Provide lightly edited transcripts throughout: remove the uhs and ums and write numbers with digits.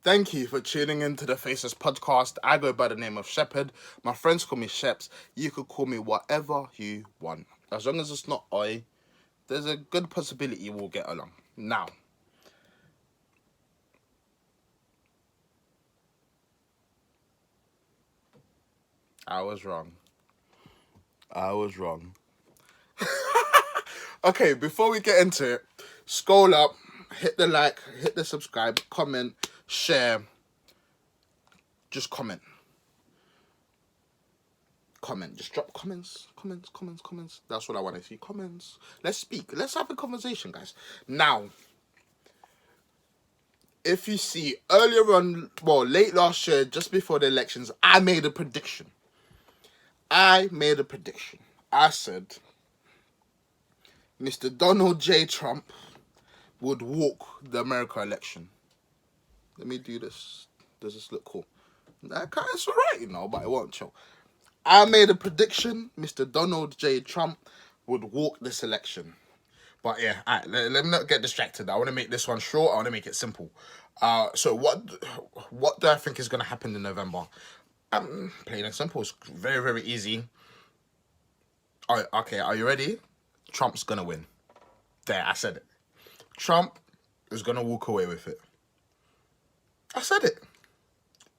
Thank you for tuning in to the Faceless Podcast. I go by the name of Shepherd. My friends call me Sheps. You could call me whatever you want. As long as it's not Oi, there's a good possibility we'll get along. Now, I was wrong. Okay, before we get into it, scroll up, hit the like, hit the subscribe, comment, share. Just comment. Just drop comments. That's what I want to see. Comments. Let's speak. Let's have a conversation, guys. Now, if you see earlier on, late last year, just before the elections, I made a prediction. I said Mr. Donald J. Trump would walk the America election. Let me do this. Does this look cool? It's alright, but it won't chill. I made a prediction. Mr. Donald J. Trump would walk this election. But yeah, let me not get distracted. I want to make this one short. I want to make it simple. So what do I think is going to happen in November? Plain and simple. It's very, very easy. Okay, are you ready? Trump's going to win. There, I said it. Trump is going to walk away with it. I said it.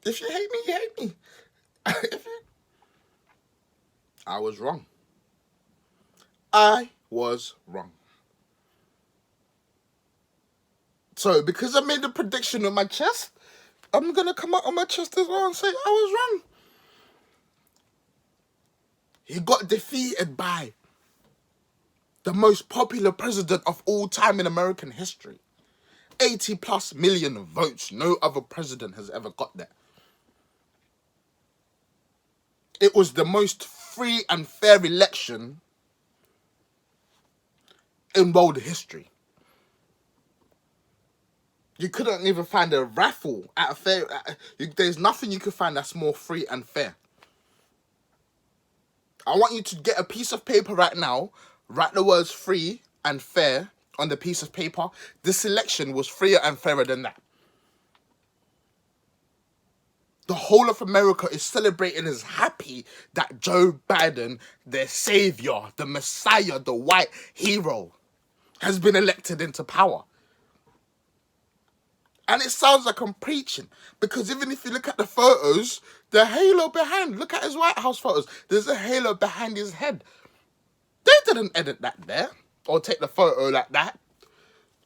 If you hate me, you hate me. I was wrong. So, because I made the prediction on my chest, I'm going to come out on my chest as well and say I was wrong. He got defeated by the most popular president of all time in American history. 80+ million votes. No other president has ever got that. It was the most free and fair election in world history. You couldn't even find a raffle at a fair. There's nothing you could find that's more free and fair. I want you to get a piece of paper right now, write the words free and fair on the piece of paper. This election was freer and fairer than that. The whole of America is celebrating, is happy that Joe Biden, their savior, the messiah, the white hero, has been elected into power. And it sounds like I'm preaching, because even if you look at the photos, the halo behind, look at his White House photos, there's a halo behind his head. They didn't edit that there, or take the photo like that,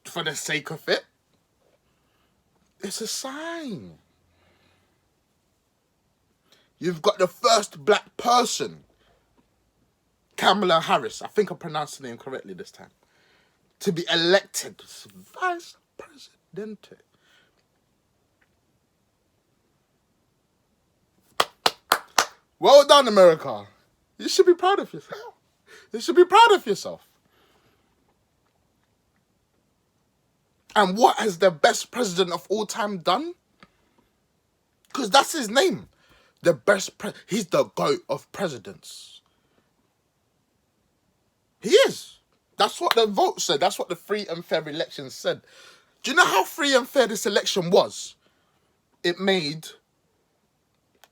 for the sake of it. It's a sign. You've got the first black person, Kamala Harris, I think I pronounced the name correctly this time, to be elected vice president. Well done, America. You should be proud of yourself. And what has the best president of all time done? Because that's his name. He's the GOAT of presidents. He is. That's what the vote said. That's what the free and fair election said. Do you know how free and fair this election was? It made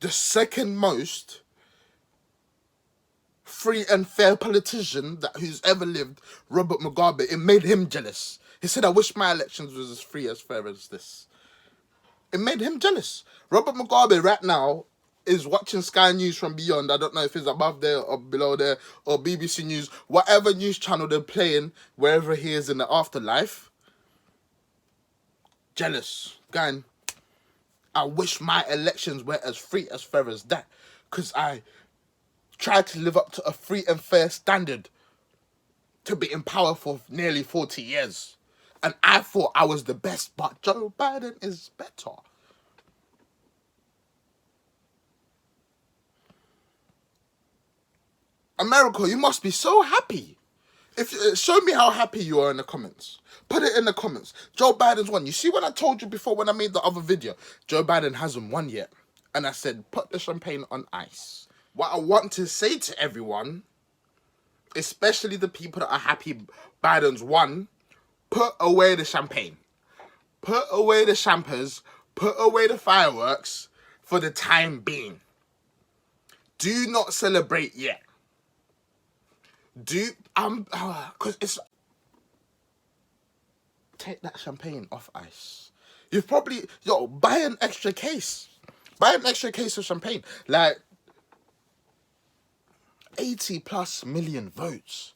the second most free and fair politician who's ever lived, Robert Mugabe. It made him jealous. He said, I wish my elections was as free, as fair as this. It made him jealous. Robert Mugabe right now is watching Sky News from beyond. I don't know if it's above there or below there, or BBC News, whatever news channel they're playing, wherever he is in the afterlife. Jealous. Going, I wish my elections were as free, as fair as that, because I tried to live up to a free and fair standard to be in power for nearly 40 years. And I thought I was the best, but Joe Biden is better. America, you must be so happy. Show me how happy you are in the comments. Put it in the comments. Joe Biden's won. You see when I told you before when I made the other video, Joe Biden hasn't won yet. And I said, put the champagne on ice. What I want to say to everyone, especially the people that are happy Biden's won, put away the champagne. Put away the champers. Put away the fireworks for the time being. Do not celebrate yet. Because it's... Take that champagne off ice. You've probably... buy an extra case. Buy an extra case of champagne. Like, 80 plus million votes.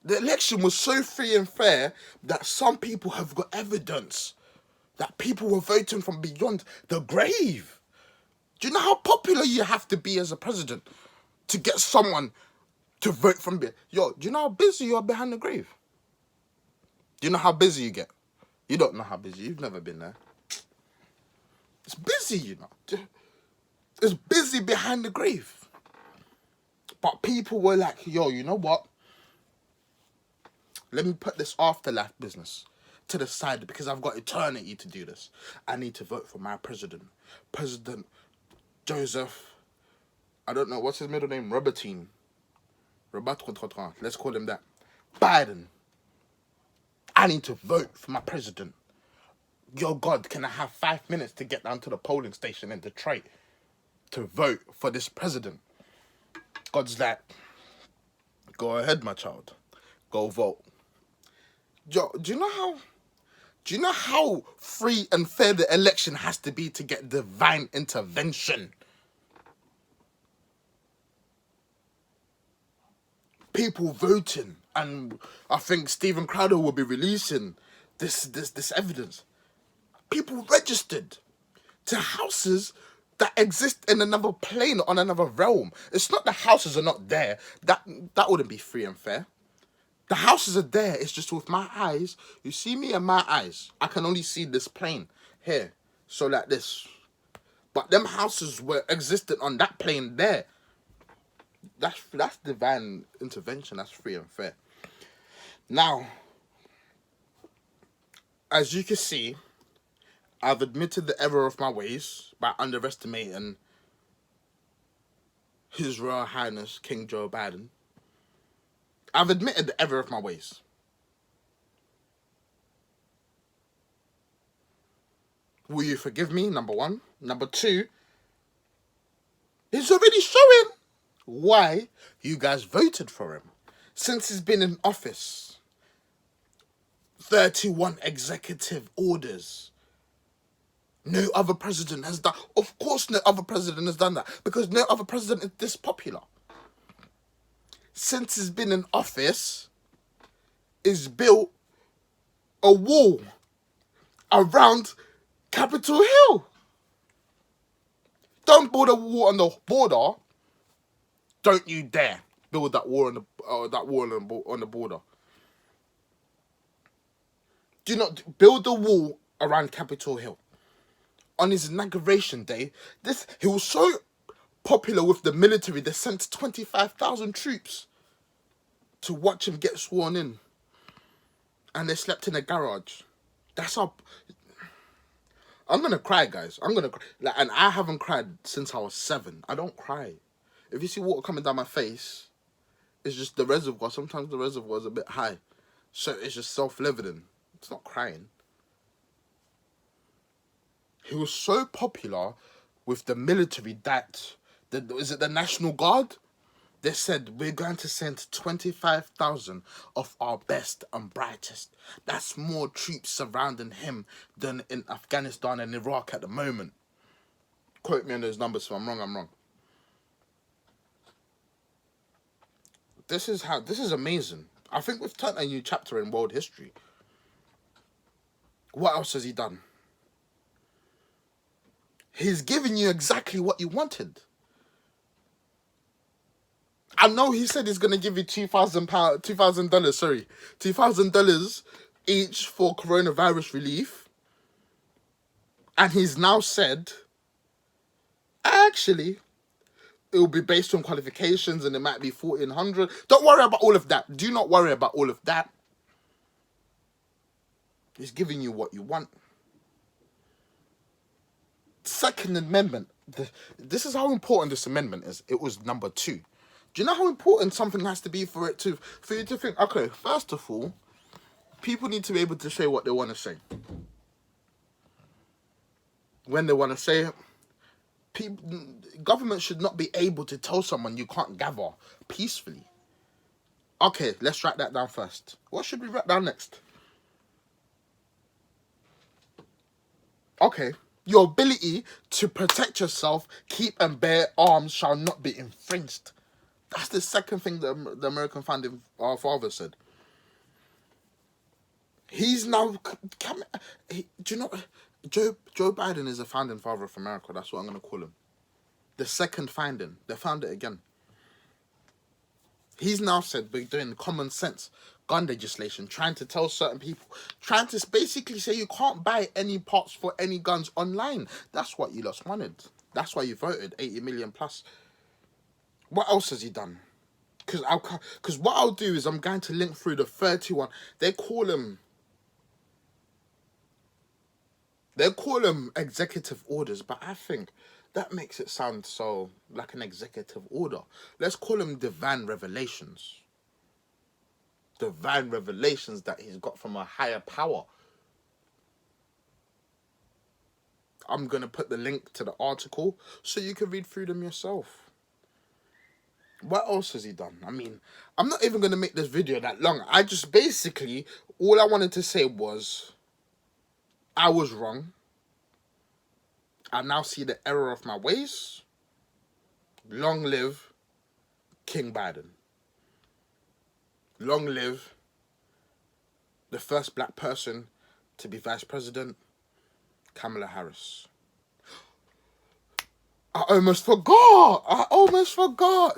The election was so free and fair that some people have got evidence that people were voting from beyond the grave. Do you know how popular you have to be as a president to get someone to vote from do you know how busy you are behind the grave? Do you know how busy you get? You don't know how busy. You've never been there. It's busy, you know. It's busy behind the grave. But people were like, you know what? Let me put this afterlife business to the side because I've got eternity to do this. I need to vote for my president. President Joseph, I don't know, what's his middle name? Robert, let's call him that. Biden. I need to vote for my president. Yo, God, can I have 5 minutes to get down to the polling station in Detroit to vote for this president? God's like, go ahead, my child. Go vote. Yo, do you know how free and fair the election has to be to get divine intervention? People voting, and I think Stephen Crowder will be releasing this evidence. People registered to houses that exist in another plane, on another realm. It's not the houses are not there. That wouldn't be free and fair. The houses are there. It's just with my eyes. You see me and my eyes. I can only see this plane here. So like this. But them houses were existed on that plane there. That's divine intervention. That's free and fair. Now, as you can see, I've admitted the error of my ways by underestimating His Royal Highness King Joe Biden. I've admitted the error of my ways. Will you forgive me? Number one. Number two, he's already showing why you guys voted for him. Since he's been in office, 31 executive orders. No other president has done. Of course, no other president has done that because no other president is this popular. Since he's been in office, he's built a wall around Capitol Hill. Don't build a wall on the border. Don't you dare build that wall on the border. Do not build a wall around Capitol Hill. On his inauguration day, he was so popular with the military, they sent 25,000 troops to watch him get sworn in. And they slept in a garage. That's how... I'm going to cry, guys. I'm going to cry. And I haven't cried since I was 7. I don't cry. If you see water coming down my face, it's just the reservoir. Sometimes the reservoir is a bit high. So it's just self-leveling. It's not crying. He was so popular with the military that... is it the National Guard? They said, we're going to send 25,000 of our best and brightest. That's more troops surrounding him than in Afghanistan and Iraq at the moment. Quote me on those numbers, if I'm wrong, I'm wrong. This is amazing. I think we've turned a new chapter in world history. What else has he done? He's giving you exactly what you wanted. I know he said he's going to give you $2,000 each for coronavirus relief. And he's now said, actually, it will be based on qualifications and it might be 1,400. Don't worry about all of that. Do not worry about all of that. He's giving you what you want. Second Amendment. This is how important this amendment is. It was number 2. Do you know how important something has to be for you to think? Okay, first of all, people need to be able to say what they want to say when they want to say it. People, government should not be able to tell someone you can't gather peacefully. Okay, let's write that down first. What should we write down next? Okay, your ability to protect yourself, keep and bear arms shall not be infringed. That's the second thing the American founding father said. He's now coming. Do you know Joe Biden is the founding father of America? That's what I'm going to call him. The second founding. They found it again. He's now said we're doing common sense gun legislation, trying to tell certain people, trying to basically say you can't buy any parts for any guns online. That's what you lot wanted. That's why you voted 80 million plus. What else has he done? Because what I'll do is I'm going to link through the 31. They call them executive orders, but I think that makes it sound so like an executive order. Let's call them divine revelations. Divine revelations that he's got from a higher power. I'm going to put the link to the article so you can read through them yourself. What else has he done? I mean, I'm not even going to make this video that long. I just basically, all I wanted to say was, I was wrong. I now see the error of my ways. Long live King Biden. Long live the first black person to be vice president, Kamala Harris. I almost forgot.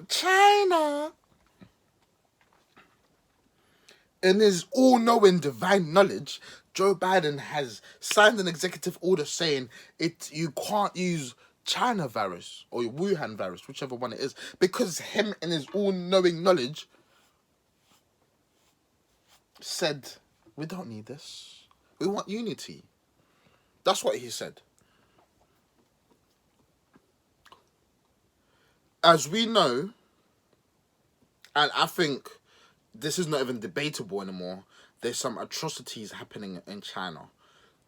China. In his all-knowing divine knowledge, Joe Biden has signed an executive order saying you can't use China virus or Wuhan virus, whichever one it is, because him in his all-knowing knowledge said, we don't need this. We want unity. That's what he said. As we know, and I think this is not even debatable anymore, there's some atrocities happening in China.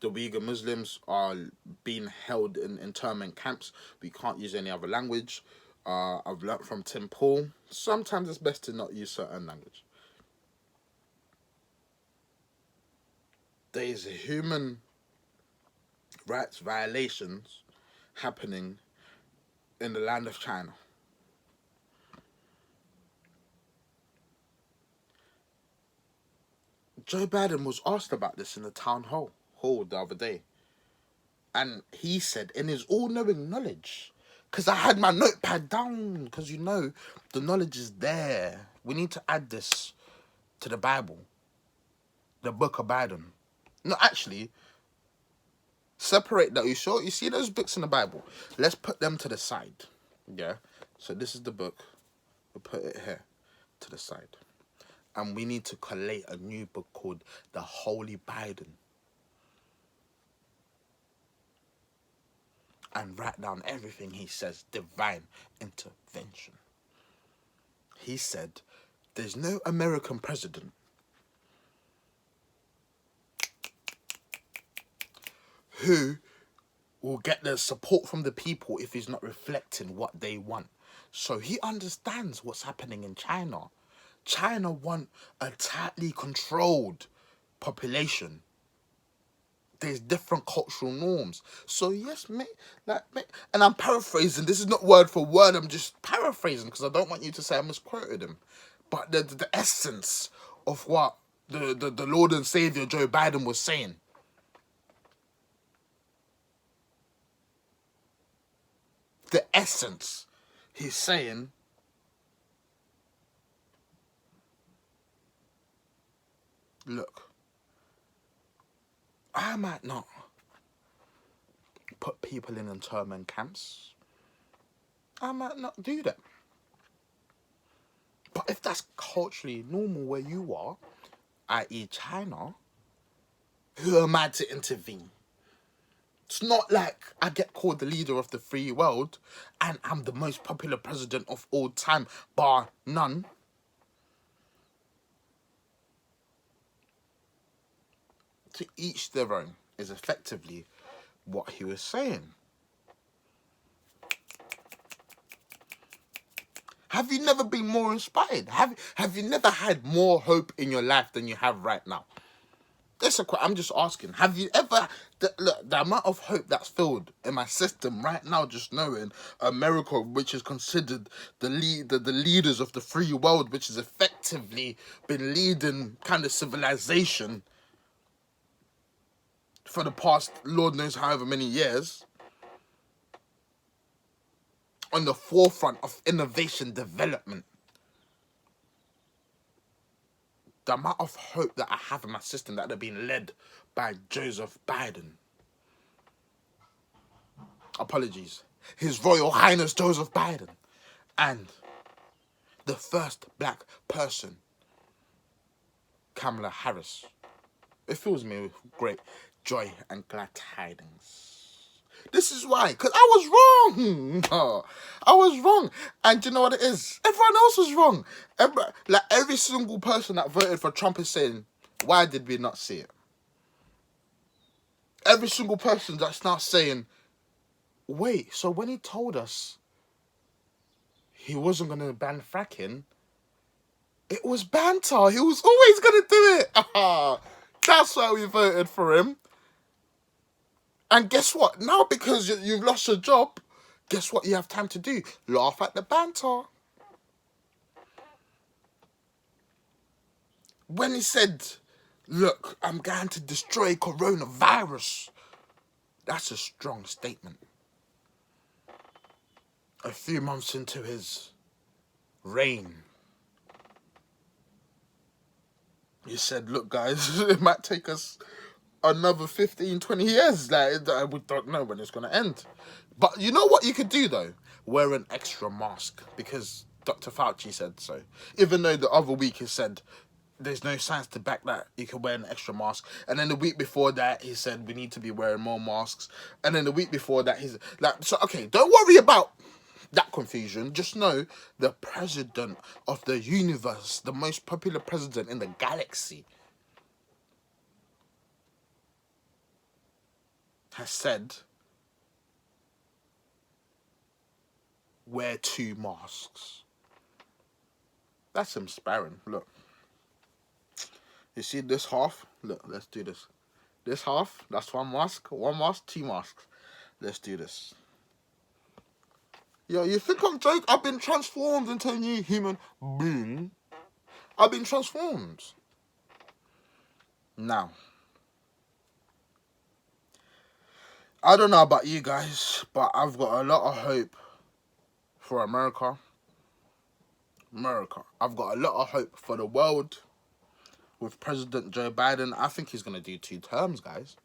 The Uyghur Muslims are being held in internment camps. We can't use any other language. I've learnt from Tim Paul, sometimes it's best to not use certain language. There is human rights violations happening in the land of China. Joe Biden was asked about this in the town hall the other day. And he said, in his all-knowing knowledge, because I had my notepad down, because you know, the knowledge is there. We need to add this to the Bible. The book of Biden. No, actually, separate that. You see those books in the Bible? Let's put them to the side. Yeah? So this is the book. We'll put it here to the side. And we need to collate a new book called The Holy Biden. And write down everything he says, divine intervention. He said, there's no American president who will get the support from the people if he's not reflecting what they want. So he understands what's happening in China. China want a tightly controlled population. There's different cultural norms. So yes, mate, and I'm paraphrasing. This is not word for word. I'm just paraphrasing because I don't want you to say I misquoted him. But the essence of what the Lord and Savior Joe Biden was saying. The essence, he's saying, look, I might not put people in internment camps. I might not do that. But if that's culturally normal where you are, i.e. China, who am I to intervene? It's not like I get called the leader of the free world and I'm the most popular president of all time, bar none. To each their own is effectively what he was saying. Have you never been more inspired? Have you never had more hope in your life than you have right now? I'm just asking. Have you ever the amount of hope that's filled in my system right now, just knowing America, which is considered the leaders of the free world, which has effectively been leading kind of civilization for the past Lord knows however many years, on the forefront of innovation development. The amount of hope that I have in my system that they're being led by Joseph Biden. Apologies. His Royal Highness Joseph Biden. And the first black person, Kamala Harris. It fills me with great joy and glad tidings. This is why, because I was wrong. I was wrong. And do you know what it is? Everyone else was wrong. Every single person that voted for Trump is saying, why did we not see it? Every single person that's now saying, wait, so when he told us he wasn't going to ban fracking, it was banter. He was always going to do it. That's why we voted for him. And guess what? Now, because you've lost your job, guess what you have time to do? Laugh at the banter. When he said, look, I'm going to destroy coronavirus, that's a strong statement. A few months into his reign, he said, look, guys, it might take us another 15, 20 years. We don't know when it's going to end. But you know what you could do, though? Wear an extra mask, because Dr. Fauci said so. Even though the other week he said there's no science to back that you can wear an extra mask. And then the week before that, he said we need to be wearing more masks. And then the week before that, he's like, so, okay, don't worry about that confusion. Just know the president of the universe, the most popular president in the galaxy, has said, wear 2 masks. That's inspiring. Look. You see this half? Look, let's do this. This half, that's 1 mask. 1 mask, 2 masks. Let's do this. Yo, you think I'm joking? I've been transformed into a new human being. I've been transformed. Now, I don't know about you guys, but I've got a lot of hope for America. I've got a lot of hope for the world with President Joe Biden. I think he's going to do 2 terms, guys.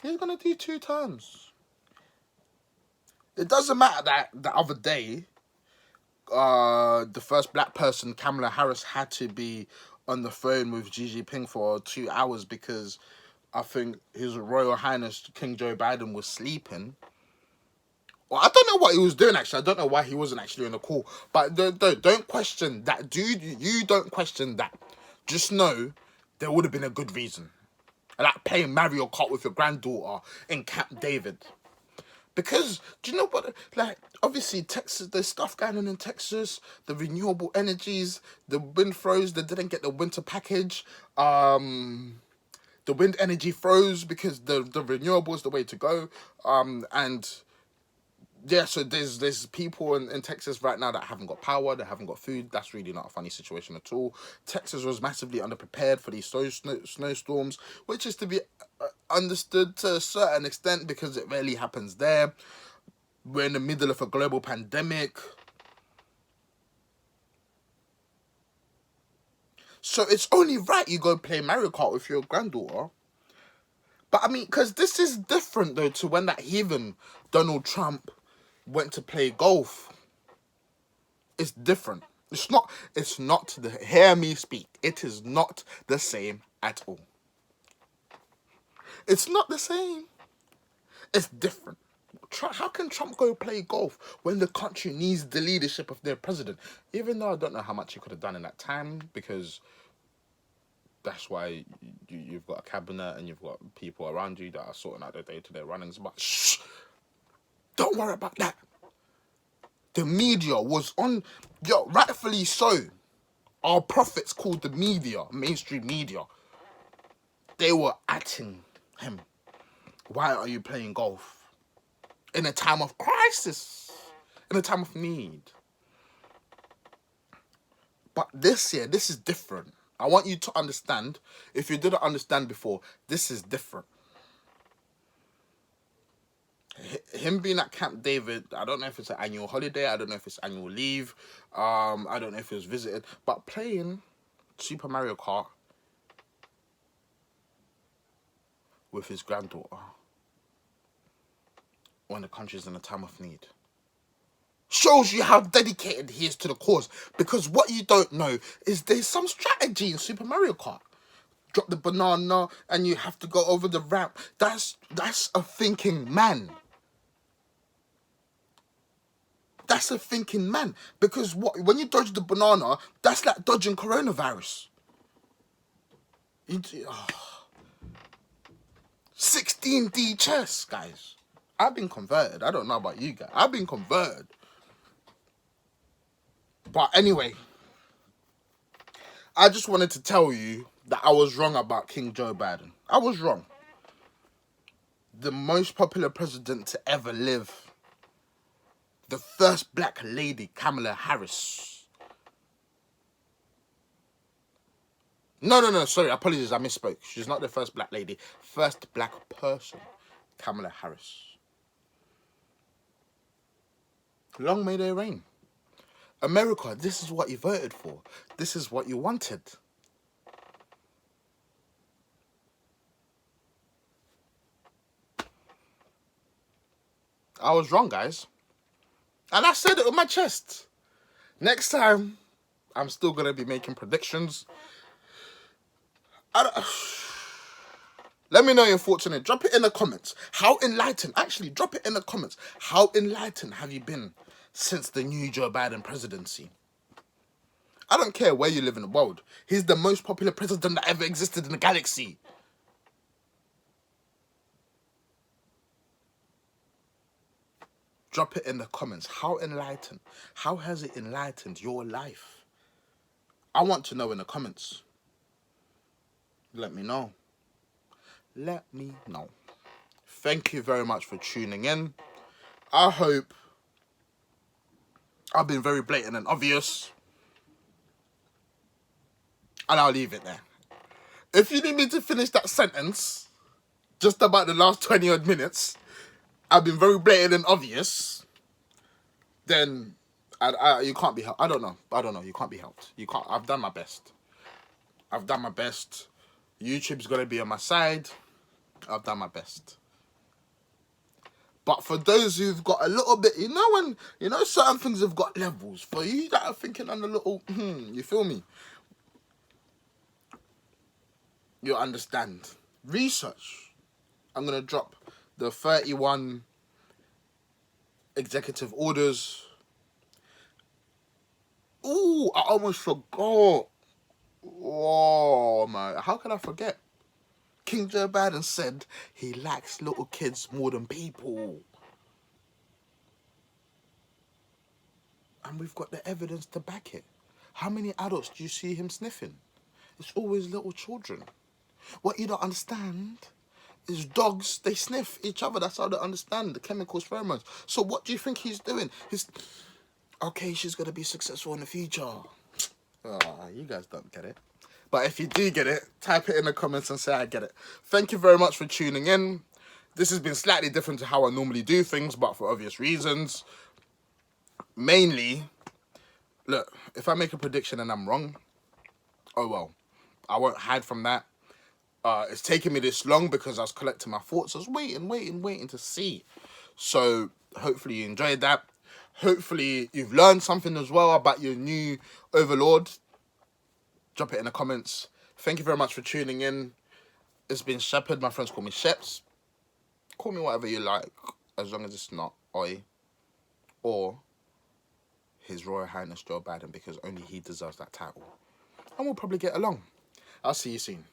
He's going to do 2 terms. It doesn't matter that the other day, the first black person, Kamala Harris, had to be on the phone with Xi Jinping for 2 hours because I think His Royal Highness King Joe Biden was sleeping. Well, I don't know what he was doing, actually. I don't know why he wasn't actually on the call. But don't question that, dude. You don't question that. Just know there would have been a good reason. Like playing Mario Kart with your granddaughter in Camp David. Because, do you know what? Like, obviously, Texas, there's stuff going on in Texas. The renewable energies, the wind froze. They didn't get the winter package. The wind energy froze because the renewable is the way to go. And yeah, so there's people in Texas right now that haven't got power, they haven't got food. That's really not a funny situation at all. Texas was massively underprepared for these snowstorms, which is to be understood to a certain extent because it rarely happens there. We're in the middle of a global pandemic. So it's only right you go play Mario Kart with your granddaughter. But I mean, because this is different though to when that heathen Donald Trump went to play golf. It's different. It's not hear me speak. It is not the same at all. It's not the same. It's different. How can Trump go play golf when the country needs the leadership of their president? Even though I don't know how much he could have done in that time, because that's why you've got a cabinet and you've got people around you that are sorting out their day-to-day runnings. But shh, don't worry about that. The media was on, rightfully so. Our prophets called the media, mainstream media. They were atting him. Why are you playing golf? In a time of crisis. In a time of need. But this year, this is different. I want you to understand, if you didn't understand before, this is different. Him being at Camp David, I don't know if it's an annual holiday, I don't know if it's annual leave, I don't know if he was visited, but playing Super Mario Kart with his granddaughter when the country's in a time of need shows you how dedicated he is to the cause. Because what you don't know is there's some strategy in Super Mario Kart. Drop the banana and you have to go over the ramp. That's a thinking man. That's a thinking man. Because when you dodge the banana, that's like dodging coronavirus. 16D chess, guys. I've been converted. I don't know about you guys. I've been converted. But anyway, I just wanted to tell you that I was wrong about King Joe Biden. I was wrong. The most popular president to ever live. The first black lady, Kamala Harris. No, sorry, apologies, I misspoke. She's not the first black lady. First black person, Kamala Harris. Long may they reign. America, this is what you voted for. This is what you wanted. I was wrong, guys. And I said it with my chest. Next time, I'm still going to be making predictions. Let me know your thoughts on it. Drop it in the comments. How enlightened, actually, drop it in the comments. How enlightened have you been since the new Joe Biden presidency? I don't care where you live in the world. He's the most popular president that ever existed in the galaxy. Drop it in the comments. How enlightened? How has it enlightened your life? I want to know in the comments. Let me know. Let me know. Thank you very much for tuning in. I hope I've been very blatant and obvious. And I'll leave it there. If you need me to finish that sentence, just about the last 20 odd minutes, I've been very blatant and obvious, then you can't be helped. I don't know. You can't be helped. You can't. I've done my best. YouTube's going to be on my side. I've done my best. But for those who've got a little bit, certain things have got levels. For you that are thinking on a little, you feel me? You'll understand. Research. I'm going to drop the 31 executive orders. Ooh, I almost forgot. Oh, man. How can I forget? King Joe Biden said he likes little kids more than people. And we've got the evidence to back it. How many adults do you see him sniffing? It's always little children. What you don't understand is dogs, they sniff each other. That's how they understand the chemicals, pheromones. So what do you think he's doing? Okay, she's going to be successful in the future. You guys don't get it. But if you do get it, type it in the comments and say I get it. Thank you very much for tuning in. This has been slightly different to how I normally do things, but for obvious reasons. Mainly, look, if I make a prediction and I'm wrong, oh well. I won't hide from that. It's taken me this long because I was collecting my thoughts. I was waiting to see. So hopefully you enjoyed that. Hopefully you've learned something as well about your new overlord. Drop it in the comments. Thank you very much for tuning in. It's been Shepherd. My friends call me Sheps. Call me whatever you like, as long as it's not Oi or His Royal Highness Joe Biden, because only he deserves that title. And we'll probably get along. I'll see you soon.